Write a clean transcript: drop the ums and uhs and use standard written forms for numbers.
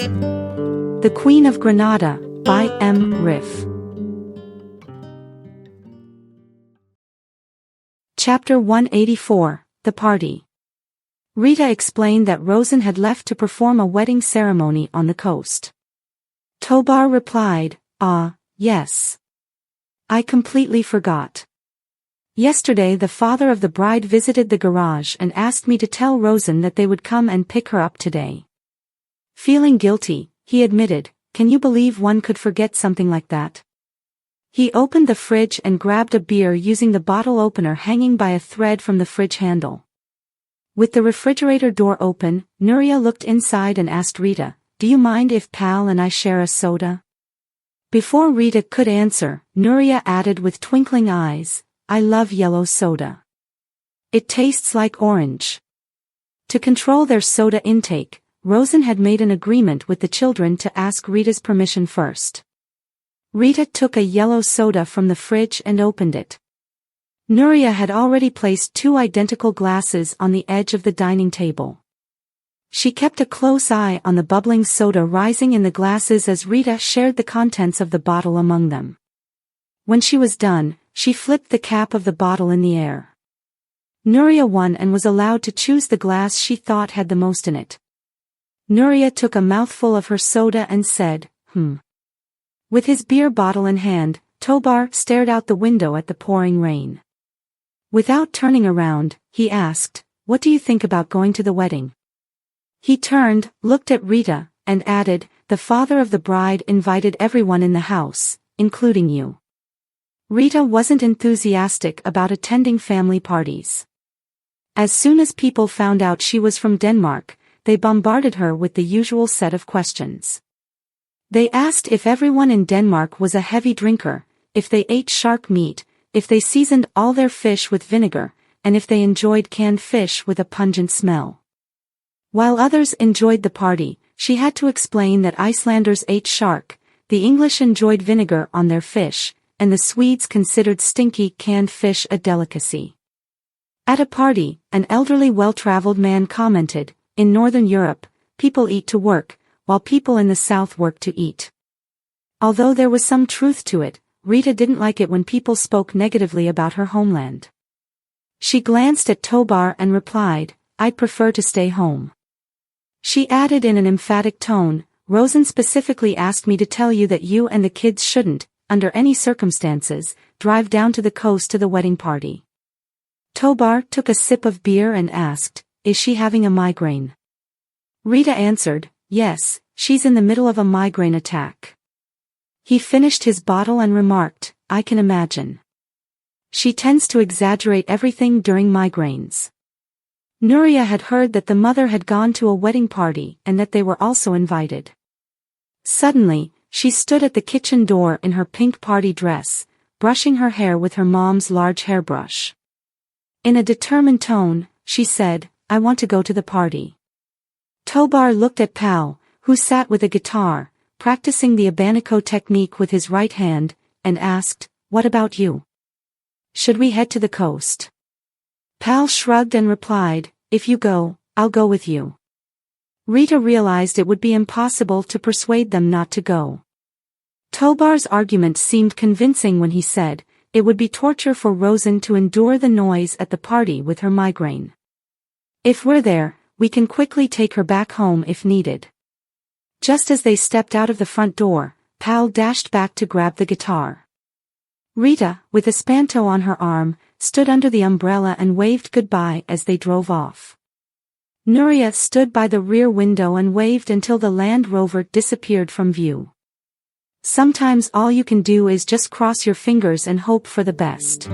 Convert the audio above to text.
The Queen of Granada, by M. Riff. Chapter 184, The Party. Rita explained that Rosen had left to perform a wedding ceremony on the coast. Tobar replied, "Ah, yes. I completely forgot. Yesterday the father of the bride visited the garage and asked me to tell Rosen that they would come and pick her up today." Feeling guilty, he admitted, "Can you believe one could forget something like that?" He opened the fridge and grabbed a beer using the bottle opener hanging by a thread from the fridge handle. With the refrigerator door open, Nuria looked inside and asked Rita, "Do you mind if Pal and I share a soda?" Before Rita could answer, Nuria added with twinkling eyes, "I love yellow soda. It tastes like orange." To control their soda intake, Rosen had made an agreement with the children to ask Rita's permission first. Rita took a yellow soda from the fridge and opened it. Nuria had already placed 2 identical glasses on the edge of the dining table. She kept a close eye on the bubbling soda rising in the glasses as Rita shared the contents of the bottle among them. When she was done, she flipped the cap of the bottle in the air. Nuria won and was allowed to choose the glass she thought had the most in it. Nuria took a mouthful of her soda and said, With his beer bottle in hand, Tobar stared out the window at the pouring rain. Without turning around, he asked, "What do you think about going to the wedding?" He turned, looked at Rita, and added, "The father of the bride invited everyone in the house, including you." Rita wasn't enthusiastic about attending family parties. As soon as people found out she was from Denmark, they bombarded her with the usual set of questions. They asked if everyone in Denmark was a heavy drinker, if they ate shark meat, if they seasoned all their fish with vinegar, and if they enjoyed canned fish with a pungent smell. While others enjoyed the party, she had to explain that Icelanders ate shark, the English enjoyed vinegar on their fish, and the Swedes considered stinky canned fish a delicacy. At a party, an elderly well-traveled man commented, "In Northern Europe, people eat to work, while people in the South work to eat." Although there was some truth to it, Rita didn't like it when people spoke negatively about her homeland. She glanced at Tobar and replied, "I'd prefer to stay home." She added in an emphatic tone, "Rosen specifically asked me to tell you that you and the kids shouldn't, under any circumstances, drive down to the coast to the wedding party." Tobar took a sip of beer and asked, "Is she having a migraine?" Rita answered, "Yes, she's in the middle of a migraine attack." He finished his bottle and remarked, "I can imagine. She tends to exaggerate everything during migraines." Nuria had heard that the mother had gone to a wedding party and that they were also invited. Suddenly, she stood at the kitchen door in her pink party dress, brushing her hair with her mom's large hairbrush. In a determined tone, she said, "I want to go to the party." Tobar looked at Pal, who sat with a guitar, practicing the abanico technique with his right hand, and asked, "What about you? Should we head to the coast?" Pal shrugged and replied, "If you go, I'll go with you." Rita realized it would be impossible to persuade them not to go. Tobar's argument seemed convincing when he said, it would be torture for Rosen to endure the noise at the party with her migraine. "If we're there, we can quickly take her back home if needed." Just as they stepped out of the front door, Pal dashed back to grab the guitar. Rita, with Espanto on her arm, stood under the umbrella and waved goodbye as they drove off. Nuria stood by the rear window and waved until the Land Rover disappeared from view. Sometimes all you can do is just cross your fingers and hope for the best.